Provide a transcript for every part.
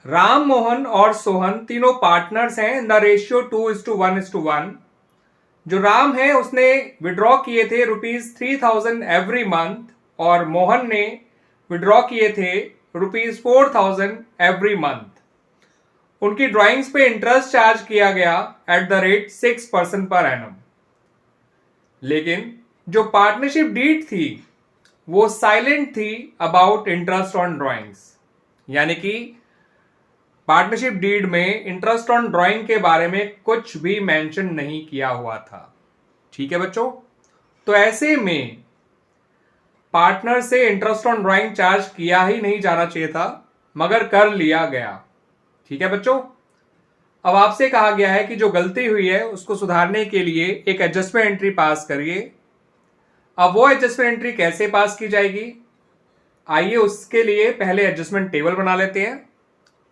राम, मोहन और सोहन तीनों पार्टनर्स हैं इन द रेशियो 2:1:1। जो राम है उसने विड्रॉ किए थे ₹3000 एवरी मंथ और मोहन ने विड्रॉ किए थे ₹4000 एवरी मंथ। उनकी ड्राइंग्स पे इंटरेस्ट चार्ज किया गया at the rate 6% per annum. लेकिन जो पार्टनरशिप डीड थी वो साइलेंट थी अबाउट इंटरेस्ट ऑन ड्राइंग्स, यानी कि पार्टनरशिप डीड में इंटरेस्ट ऑन ड्राइंग के बारे में कुछ भी मेंशन नहीं किया हुआ था। ठीक है बच्चों, तो ऐसे में पार्टनर से इंटरेस्ट ऑन ड्राइंग चार्ज किया ही नहीं जाना चाहिए था, मगर कर लिया गया। ठीक है बच्चों, अब आपसे कहा गया है कि जो गलती हुई है उसको सुधारने के लिए एक एडजस्टमेंट एंट्री पास करिए। अब वो एडजस्टमेंट एंट्री कैसे पास की जाएगी, आइए उसके लिए पहले एडजस्टमेंट टेबल बना लेते हैं,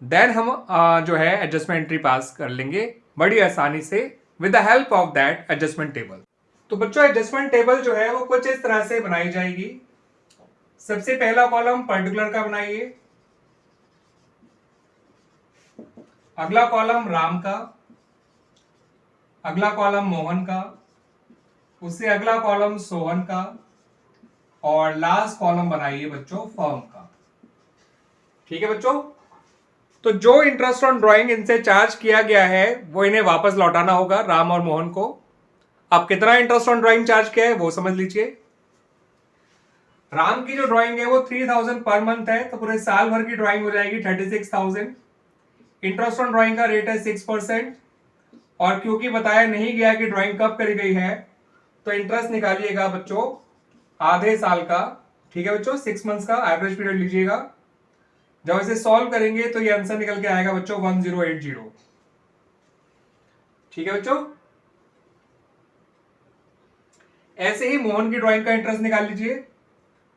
देन हम जो है एडजस्टमेंट एंट्री पास कर लेंगे बड़ी आसानी से with the help of that adjustment table. तो बच्चों एडजस्टमेंट टेबल जो है वो कुछ इस तरह से बनाई जाएगी। सबसे पहला कॉलम पर्टिकुलर का बनाइए, अगला कॉलम राम का, अगला कॉलम मोहन का, उससे अगला कॉलम सोहन का और लास्ट कॉलम बनाइए बच्चों फर्म का। ठीक है बच्चों, तो जो इंटरेस्ट ऑन ड्राइंग इनसे चार्ज किया गया है वो इन्हें वापस लौटाना होगा राम और मोहन को। अब कितना इंटरेस्ट ऑन ड्राइंग चार्ज किया है वो समझ लीजिए। राम की जो ड्राइंग है वो 3000 पर मंथ है, तो पूरे साल भर की ड्राइंग हो जाएगी 36,000। इंटरेस्ट ऑन ड्राइंग का रेट है 6%, और क्योंकि बताया नहीं गया कि ड्राइंग कब करी गई है तो इंटरेस्ट निकालिएगा बच्चों आधे साल का। ठीक है बच्चों, 6 मंथ्स का एवरेज पीरियड लीजिएगा। जब इसे सॉल्व करेंगे तो ये आंसर निकल के आएगा बच्चों 1080। ठीक है बच्चों, ऐसे ही मोहन की ड्राइंग का इंटरेस्ट निकाल लीजिए।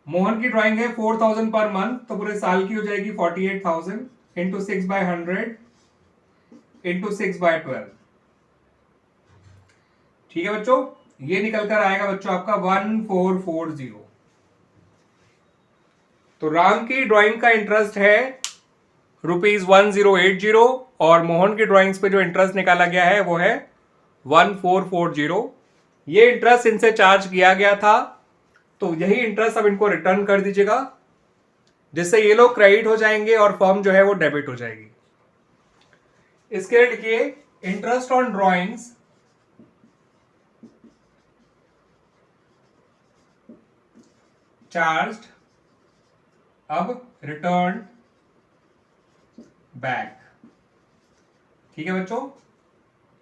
मोहन की ड्राइंग है 4000 पर मंथ, तो पूरे साल की हो जाएगी 48,000 इंटू 6/100 इंटू 6/12। ठीक है बच्चों, ये निकल कर आएगा बच्चों आपका 1440। तो राम की ड्राइंग का इंटरेस्ट है ₹1080 और मोहन की ड्राइंग्स पे जो इंटरेस्ट निकाला गया है वो है 1440। ये इंटरेस्ट इनसे चार्ज किया गया था, तो यही इंटरेस्ट अब इनको रिटर्न कर दीजिएगा, जिससे ये लोग क्रेडिट हो जाएंगे और फर्म जो है वो डेबिट हो जाएगी। इसके लिए लिखिए इंटरेस्ट ऑन ड्राइंग्स चार्ज्ड अब रिटर्न बैक। ठीक है बच्चों,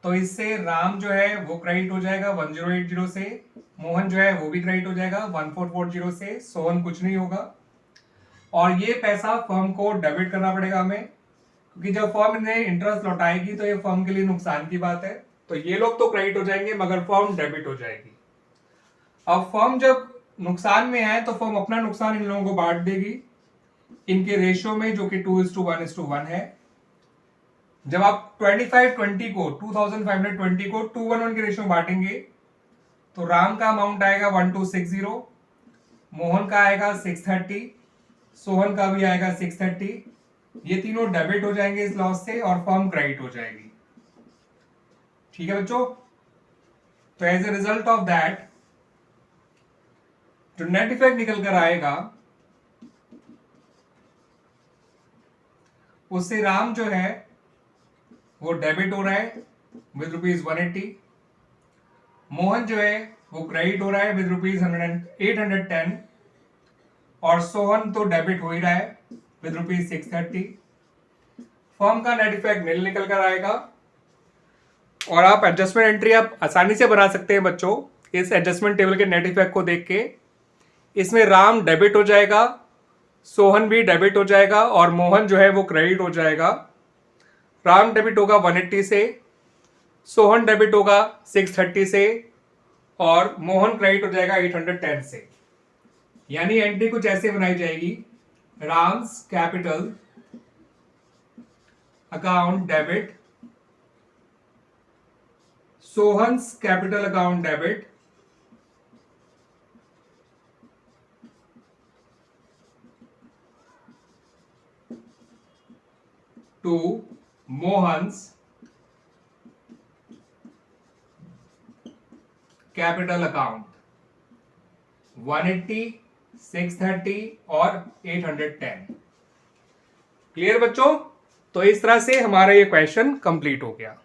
तो इससे राम जो है वो क्रेडिट हो जाएगा 1080 से, मोहन जो है वो भी क्रेडिट हो जाएगा 1440 से, सोहन कुछ नहीं होगा, और ये पैसा फर्म को डेबिट करना पड़ेगा हमें, क्योंकि जब फर्म ने इंटरेस्ट लौटाएगी तो ये फर्म के लिए नुकसान की बात है। तो ये लोग तो क्रेडिट हो जाएंगे मगर फर्म डेबिट हो जाएगी। अब फर्म जब नुकसान में है तो फर्म अपना नुकसान इन लोगों को बांट देगी इनके रेशियो में, जो कि 2:1:1 है। जब आप 2520 को 2520 को 2:1 के रेशियो में बांटेंगे तो राम का अमाउंट आएगा 1260, मोहन का आएगा 630, सोहन का भी आएगा 630। ये तीनों डेबिट हो जाएंगे इस लॉस से और फर्म क्रेडिट हो जाएगी। ठीक है बच्चों, तो as a result of that जो नेट इफेक्ट निकल कर आएगा उससे राम जो है वो डेबिट हो रहा है विद ₹180, मोहन जो है वो क्रेडिट हो रहा है विद ₹810, और सोहन तो डेबिट हो ही रहा है विद ₹630। फर्म का नेट इफेक्ट नील निकल कर आएगा, और आप एडजस्टमेंट एंट्री आप आसानी से बना सकते हैं बच्चों इस एडजस्टमेंट टेबल के नेट इफेक्ट को देख के। इसमें राम डेबिट हो जाएगा, सोहन भी डेबिट हो जाएगा और मोहन जो है वो क्रेडिट हो जाएगा। राम डेबिट होगा 180 से, सोहन डेबिट होगा 630 से, और मोहन क्रेडिट हो जाएगा 810 से। यानी एंट्री कुछ ऐसे बनाई जाएगी, Ram's capital account debit, Sohan's capital account debit, to Mohan's capital account 180, 630 और 810। क्लियर बच्चों? तो इस तरह से हमारा ये क्वेश्चन कंप्लीट हो गया।